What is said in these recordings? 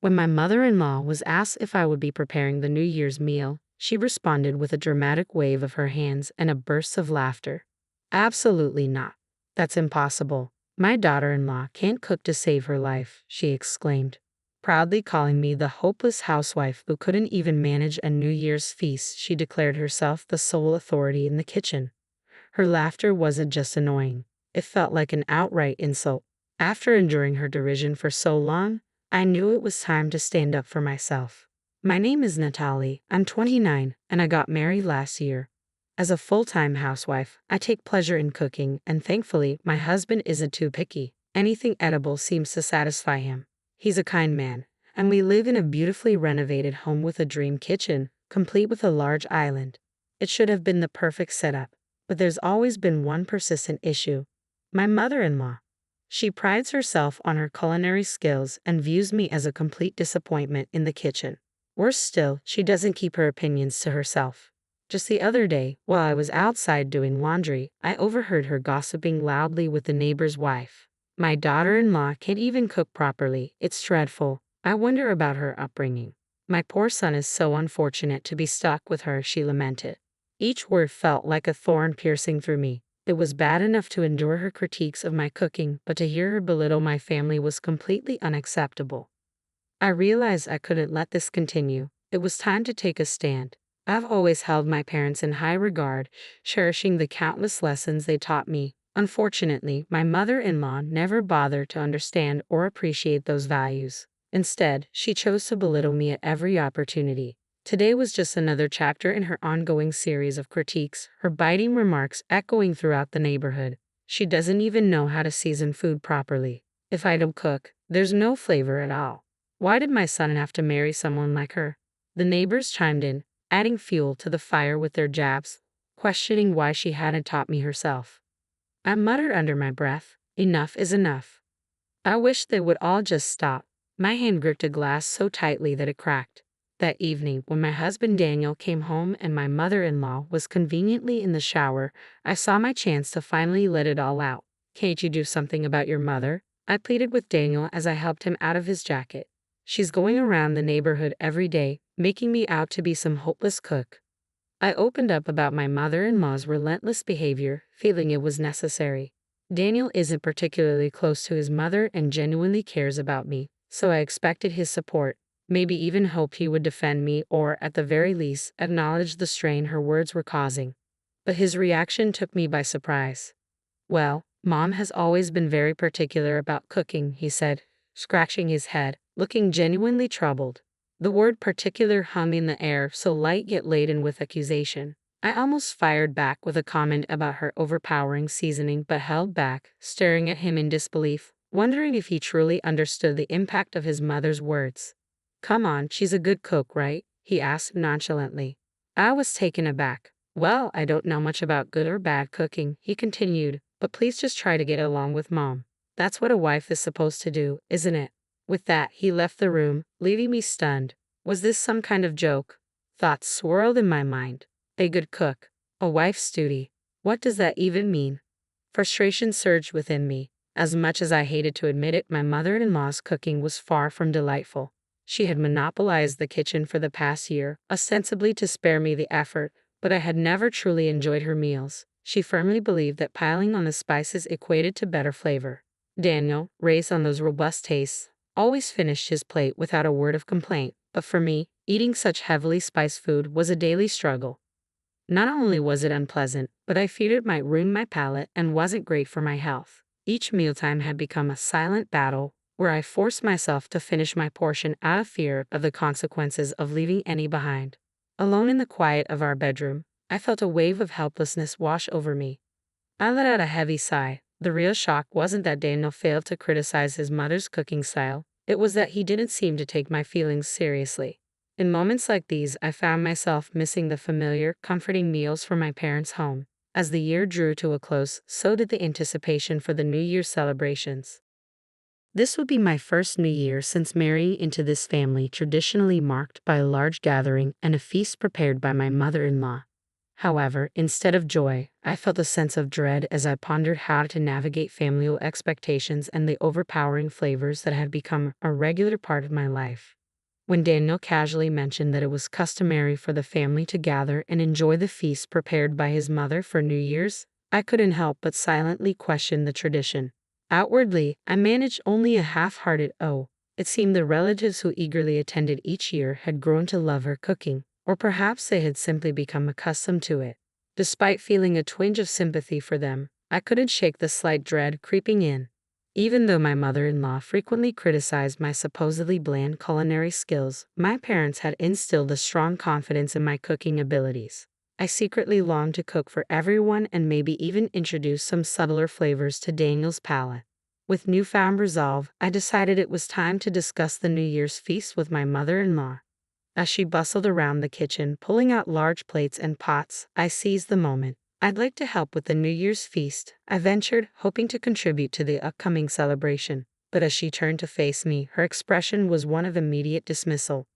When my mother-in-law was asked if I would be preparing the New Year's meal, she responded with a dramatic wave of her hands and a burst of laughter. Absolutely not. That's impossible. My daughter-in-law can't cook to save her life, she exclaimed, proudly calling me the hopeless housewife who couldn't even manage a New Year's feast. She declared herself the sole authority in the kitchen. Her laughter wasn't just annoying, it felt like an outright insult. After enduring her derision for so long, I knew it was time to stand up for myself. My name is Natalie, I'm 29, and I got married last year. As a full-time housewife, I take pleasure in cooking, and thankfully, my husband isn't too picky. Anything edible seems to satisfy him. He's a kind man, and we live in a beautifully renovated home with a dream kitchen, complete with a large island. It should have been the perfect setup, but there's always been one persistent issue. My mother-in-law. She prides herself on her culinary skills and views me as a complete disappointment in the kitchen. Worse still, she doesn't keep her opinions to herself. Just the other day, while I was outside doing laundry, I overheard her gossiping loudly with the neighbor's wife. My daughter-in-law can't even cook properly. It's dreadful. I wonder about her upbringing. My poor son is so unfortunate to be stuck with her, she lamented. Each word felt like a thorn piercing through me. It was bad enough to endure her critiques of my cooking, but to hear her belittle my family was completely unacceptable. I realized I couldn't let this continue. It was time to take a stand. I've always held my parents in high regard, cherishing the countless lessons they taught me. Unfortunately, my mother-in-law never bothered to understand or appreciate those values. Instead, she chose to belittle me at every opportunity. Today was just another chapter in her ongoing series of critiques, her biting remarks echoing throughout the neighborhood. She doesn't even know how to season food properly. If I don't cook, there's no flavor at all. Why did my son have to marry someone like her? The neighbors chimed in, adding fuel to the fire with their jabs, questioning why she hadn't taught me herself. I muttered under my breath, enough is enough. I wish they would all just stop. My hand gripped a glass so tightly that it cracked. That evening, when my husband Daniel came home and my mother-in-law was conveniently in the shower, I saw my chance to finally let it all out. Can't you do something about your mother? I pleaded with Daniel as I helped him out of his jacket. She's going around the neighborhood every day, making me out to be some hopeless cook. I opened up about my mother-in-law's relentless behavior, feeling it was necessary. Daniel isn't particularly close to his mother and genuinely cares about me, so I expected his support. Maybe even hoped he would defend me or, at the very least, acknowledge the strain her words were causing. But his reaction took me by surprise. Well, Mom has always been very particular about cooking, he said, scratching his head, looking genuinely troubled. The word particular hung in the air, so light yet laden with accusation. I almost fired back with a comment about her overpowering seasoning but held back, staring at him in disbelief, wondering if he truly understood the impact of his mother's words. Come on, she's a good cook, right? He asked nonchalantly. I was taken aback. Well, I don't know much about good or bad cooking, he continued, but please just try to get along with Mom. That's what a wife is supposed to do, isn't it? With that, he left the room, leaving me stunned. Was this some kind of joke? Thoughts swirled in my mind. A good cook. A wife's duty. What does that even mean? Frustration surged within me. As much as I hated to admit it, my mother-in-law's cooking was far from delightful. She had monopolized the kitchen for the past year, ostensibly to spare me the effort, but I had never truly enjoyed her meals. She firmly believed that piling on the spices equated to better flavor. Daniel, raised on those robust tastes, always finished his plate without a word of complaint, but for me, eating such heavily spiced food was a daily struggle. Not only was it unpleasant, but I feared it might ruin my palate and wasn't great for my health. Each mealtime had become a silent battle, where I forced myself to finish my portion out of fear of the consequences of leaving any behind. Alone in the quiet of our bedroom, I felt a wave of helplessness wash over me. I let out a heavy sigh. The real shock wasn't that Daniel failed to criticize his mother's cooking style, it was that he didn't seem to take my feelings seriously. In moments like these, I found myself missing the familiar, comforting meals from my parents' home. As the year drew to a close, so did the anticipation for the New Year's celebrations. This would be my first New Year since marrying into this family traditionally marked by a large gathering and a feast prepared by my mother-in-law. However, instead of joy, I felt a sense of dread as I pondered how to navigate familial expectations and the overpowering flavors that had become a regular part of my life. When Daniel casually mentioned that it was customary for the family to gather and enjoy the feast prepared by his mother for New Year's, I couldn't help but silently question the tradition. Outwardly, I managed only a half-hearted "oh." It seemed the relatives who eagerly attended each year had grown to love her cooking, or perhaps they had simply become accustomed to it. Despite feeling a twinge of sympathy for them, I couldn't shake the slight dread creeping in. Even though my mother-in-law frequently criticized my supposedly bland culinary skills, my parents had instilled a strong confidence in my cooking abilities. I secretly longed to cook for everyone and maybe even introduce some subtler flavors to Daniel's palate. With newfound resolve, I decided it was time to discuss the New Year's feast with my mother-in-law. As she bustled around the kitchen, pulling out large plates and pots, I seized the moment. "I'd like to help with the New Year's feast," I ventured, hoping to contribute to the upcoming celebration. But as she turned to face me, her expression was one of immediate dismissal.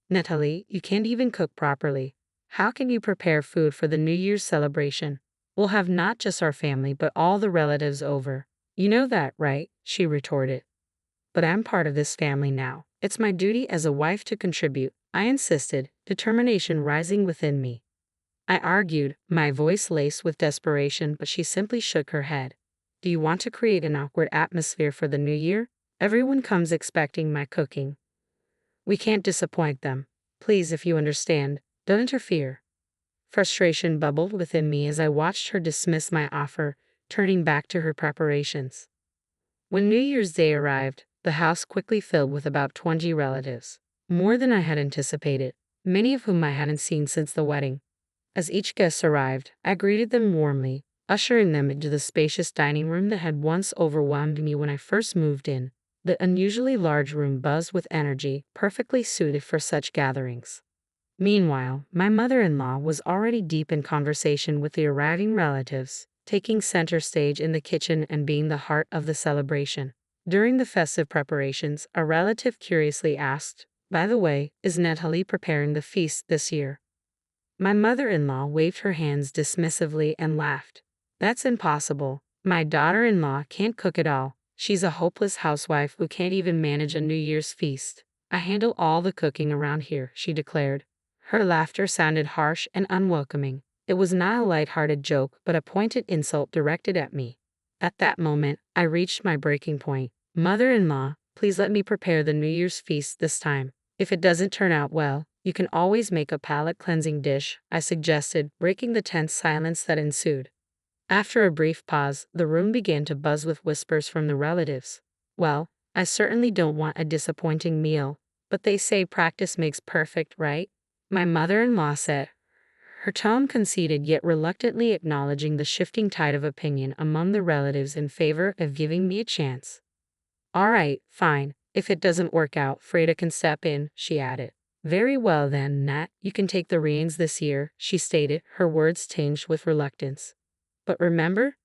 "Natalie, you can't even cook properly. How can you prepare food for the New Year's celebration? We'll have not just our family, but all the relatives over. You know that, right?" she retorted. "But I'm part of this family now. It's my duty as a wife to contribute," I insisted, determination rising within me. I argued, my voice laced with desperation, but she simply shook her head. "Do you want to create an awkward atmosphere for the new year? Everyone comes expecting my cooking. We can't disappoint them. Please, if you understand, don't interfere." Frustration bubbled within me as I watched her dismiss my offer, turning back to her preparations. When New Year's Day arrived, the house quickly filled with about 20 relatives, more than I had anticipated, many of whom I hadn't seen since the wedding. As each guest arrived, I greeted them warmly, ushering them into the spacious dining room that had once overwhelmed me when I first moved in. The unusually large room buzzed with energy, perfectly suited for such gatherings. Meanwhile, my mother-in-law was already deep in conversation with the arriving relatives, taking center stage in the kitchen and being the heart of the celebration. During the festive preparations, a relative curiously asked, "By the way, is Natalie preparing the feast this year?" My mother-in-law waved her hands dismissively and laughed. "That's impossible. My daughter-in-law can't cook at all. She's a hopeless housewife who can't even manage a New Year's feast. I handle all the cooking around here," she declared. Her laughter sounded harsh and unwelcoming. It was not a light-hearted joke, but a pointed insult directed at me. At that moment, I reached my breaking point. "Mother-in-law, please let me prepare the New Year's feast this time. If it doesn't turn out well, you can always make a palate-cleansing dish," I suggested, breaking the tense silence that ensued. After a brief pause, the room began to buzz with whispers from the relatives. "Well, I certainly don't want a disappointing meal, but they say practice makes perfect, right?" my mother-in-law said, her tone conceited yet reluctantly acknowledging the shifting tide of opinion among the relatives in favor of giving me a chance. "All right, fine. If it doesn't work out, Freda can step in," she added. "Very well then, Nat, you can take the reins this year," she stated, her words tinged with reluctance. "But remember,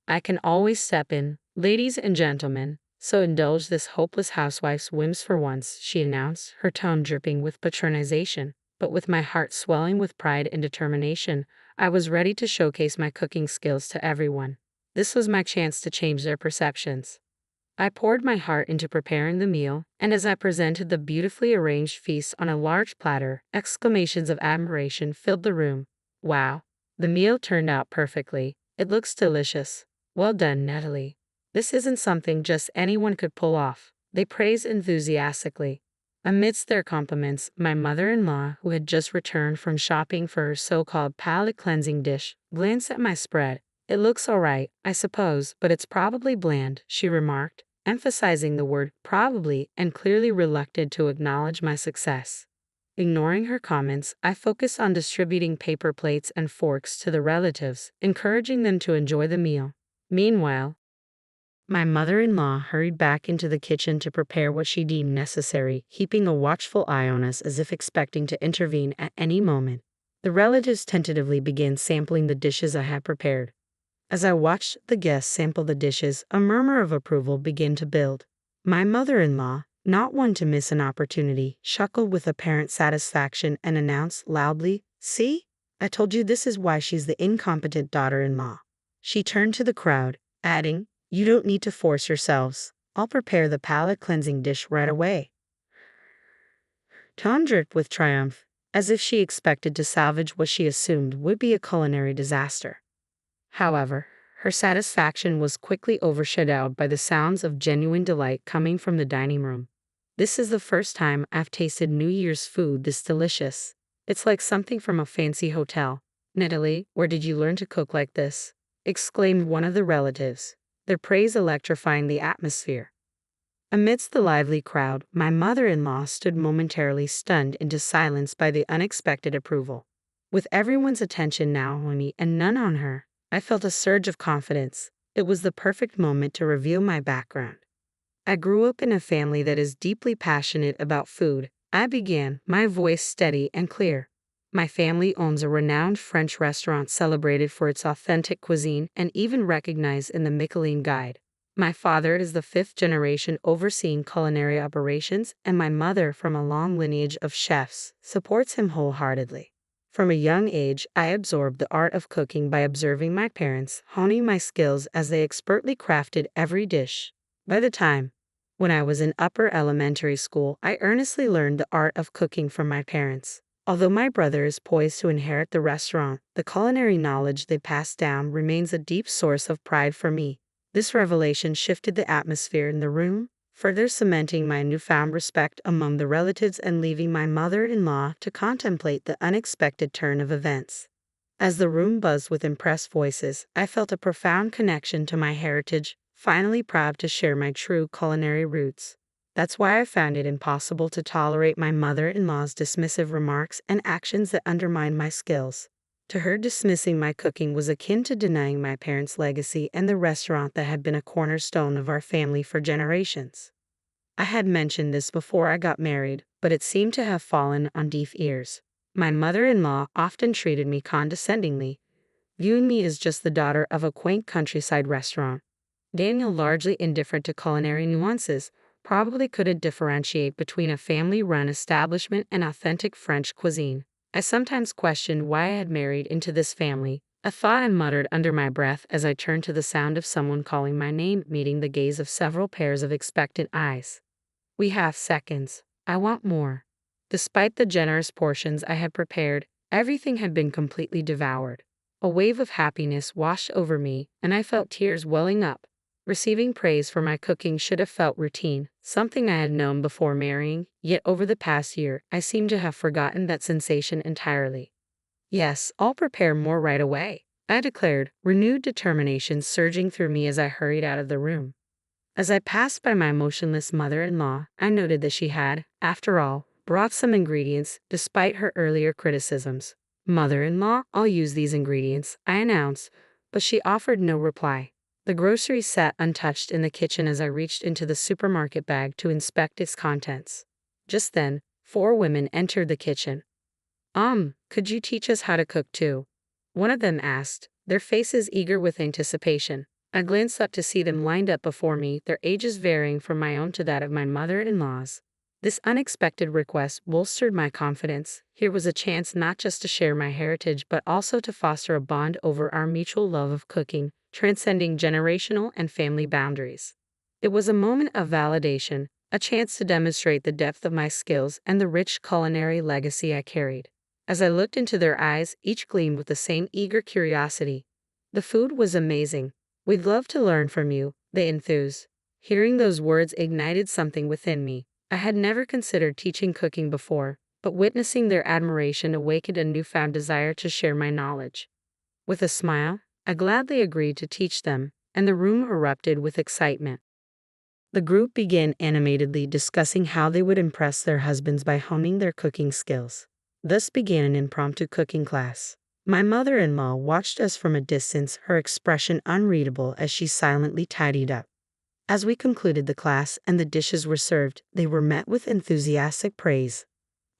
I can always step in, ladies and gentlemen, so indulge this hopeless housewife's whims for once," she announced, her tone dripping with patronization. But with my heart swelling with pride and determination, I was ready to showcase my cooking skills to everyone. This was my chance to change their perceptions. I poured my heart into preparing the meal, and as I presented the beautifully arranged feast on a large platter, exclamations of admiration filled the room. "Wow, the meal turned out perfectly. It looks delicious. Well done, Natalie. This isn't something just anyone could pull off," they praised enthusiastically. Amidst their compliments, my mother-in-law, who had just returned from shopping for her so-called palate-cleansing dish, glanced at my spread. "It looks all right, I suppose, but it's probably bland," she remarked, emphasizing the word probably and clearly reluctant to acknowledge my success. Ignoring her comments, I focused on distributing paper plates and forks to the relatives, encouraging them to enjoy the meal. Meanwhile, my mother-in-law hurried back into the kitchen to prepare what she deemed necessary, keeping a watchful eye on us as if expecting to intervene at any moment. The relatives tentatively began sampling the dishes I had prepared. As I watched the guests sample the dishes, a murmur of approval began to build. My mother-in-law, not one to miss an opportunity, chuckled with apparent satisfaction and announced loudly, "See? I told you this is why she's the incompetent daughter-in-law. She turned to the crowd, adding, "You don't need to force yourselves. I'll prepare the palate-cleansing dish right away." Tom dripped with triumph, as if she expected to salvage what she assumed would be a culinary disaster. However, her satisfaction was quickly overshadowed by the sounds of genuine delight coming from the dining room. "This is the first time I've tasted New Year's food this delicious. It's like something from a fancy hotel." "Natalie, where did you learn to cook like this?" exclaimed one of the relatives, their praise electrifying the atmosphere. Amidst the lively crowd, my mother-in-law stood momentarily stunned into silence by the unexpected approval. With everyone's attention now on me and none on her, I felt a surge of confidence. It was the perfect moment to reveal my background. "I grew up in a family that is deeply passionate about food," I began, my voice steady and clear. "My family owns a renowned French restaurant celebrated for its authentic cuisine and even recognized in the Michelin Guide. My father is the fifth generation overseeing culinary operations, and my mother, from a long lineage of chefs, supports him wholeheartedly. From a young age, I absorbed the art of cooking by observing my parents, honing my skills as they expertly crafted every dish. By the time when I was in upper elementary school, I earnestly learned the art of cooking from my parents. Although my brother is poised to inherit the restaurant, the culinary knowledge they passed down remains a deep source of pride for me." This revelation shifted the atmosphere in the room, further cementing my newfound respect among the relatives and leaving my mother-in-law to contemplate the unexpected turn of events. As the room buzzed with impressed voices, I felt a profound connection to my heritage, finally proud to share my true culinary roots. That's why I found it impossible to tolerate my mother-in-law's dismissive remarks and actions that undermined my skills. To her, dismissing my cooking was akin to denying my parents' legacy and the restaurant that had been a cornerstone of our family for generations. I had mentioned this before I got married, but it seemed to have fallen on deaf ears. My mother-in-law often treated me condescendingly, viewing me as just the daughter of a quaint countryside restaurant. Daniel, largely indifferent to culinary nuances, probably couldn't differentiate between a family-run establishment and authentic French cuisine. I sometimes questioned why I had married into this family, a thought I muttered under my breath as I turned to the sound of someone calling my name, meeting the gaze of several pairs of expectant eyes. "We have seconds. I want more." Despite the generous portions I had prepared, everything had been completely devoured. A wave of happiness washed over me, and I felt tears welling up. Receiving praise for my cooking should have felt routine, something I had known before marrying, yet over the past year, I seemed to have forgotten that sensation entirely. "Yes, I'll prepare more right away," I declared, renewed determination surging through me as I hurried out of the room. As I passed by my motionless mother-in-law, I noted that she had, after all, brought some ingredients, despite her earlier criticisms. "Mother-in-law, I'll use these ingredients," I announced, but she offered no reply. The groceries sat untouched in the kitchen as I reached into the supermarket bag to inspect its contents. Just then, 4 women entered the kitchen. Could you teach us how to cook too?" one of them asked, their faces eager with anticipation. I glanced up to see them lined up before me, their ages varying from my own to that of my mother-in-law's. This unexpected request bolstered my confidence. Here was a chance not just to share my heritage but also to foster a bond over our mutual love of cooking, transcending generational and family boundaries. It was a moment of validation, a chance to demonstrate the depth of my skills and the rich culinary legacy I carried. As I looked into their eyes, each gleamed with the same eager curiosity. "The food was amazing. We'd love to learn from you," they enthused. Hearing those words ignited something within me. I had never considered teaching cooking before, but witnessing their admiration awakened a newfound desire to share my knowledge. With a smile, I gladly agreed to teach them, and the room erupted with excitement. The group began animatedly discussing how they would impress their husbands by honing their cooking skills. Thus began an impromptu cooking class. My mother-in-law watched us from a distance, her expression unreadable as she silently tidied up. As we concluded the class and the dishes were served, they were met with enthusiastic praise.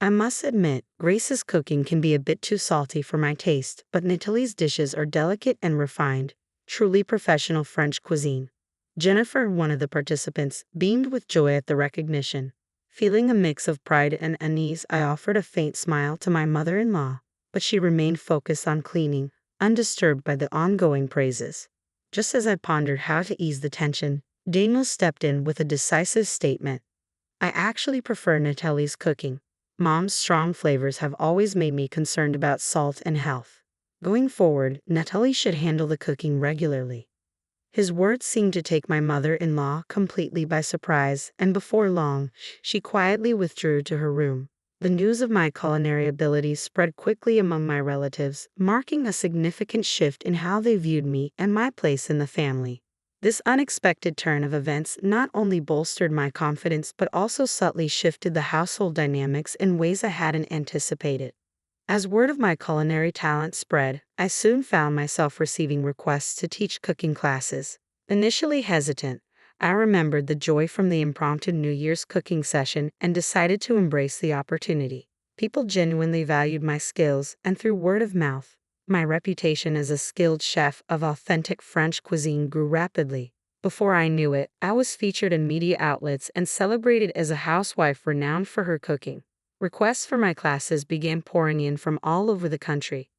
I must admit, Grace's cooking can be a bit too salty for my taste, but Natalie's dishes are delicate and refined, truly professional French cuisine. Jennifer, one of the participants, beamed with joy at the recognition. Feeling a mix of pride and unease, I offered a faint smile to my mother-in-law. but she remained focused on cleaning, undisturbed by the ongoing praises. Just as I pondered how to ease the tension, Daniel stepped in with a decisive statement. I actually prefer Natalie's cooking. Mom's strong flavors have always made me concerned about salt and health. Going forward, Natalie should handle the cooking regularly. His words seemed to take my mother-in-law completely by surprise, and before long, she quietly withdrew to her room. The news of my culinary abilities spread quickly among my relatives, marking a significant shift in how they viewed me and my place in the family. This unexpected turn of events not only bolstered my confidence but also subtly shifted the household dynamics in ways I hadn't anticipated. As word of my culinary talent spread, I soon found myself receiving requests to teach cooking classes. Initially hesitant, I remembered the joy from the impromptu New Year's cooking session and decided to embrace the opportunity. People genuinely valued my skills, and through word of mouth, my reputation as a skilled chef of authentic French cuisine grew rapidly. Before I knew it, I was featured in media outlets and celebrated as a housewife renowned for her cooking. Requests for my classes began pouring in from all over the country.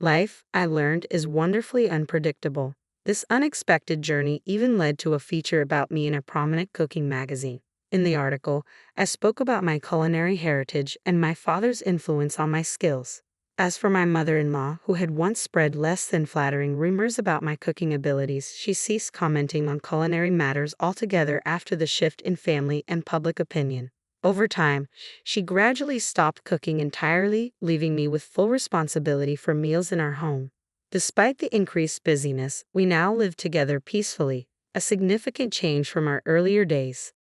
Life, I learned, is wonderfully unpredictable. This unexpected journey even led to a feature about me in a prominent cooking magazine. In the article, I spoke about my culinary heritage and my father's influence on my skills. As for my mother-in-law, who had once spread less than flattering rumors about my cooking abilities, she ceased commenting on culinary matters altogether after the shift in family and public opinion. Over time, she gradually stopped cooking entirely, leaving me with full responsibility for meals in our home. Despite the increased busyness, we now live together peacefully, a significant change from our earlier days.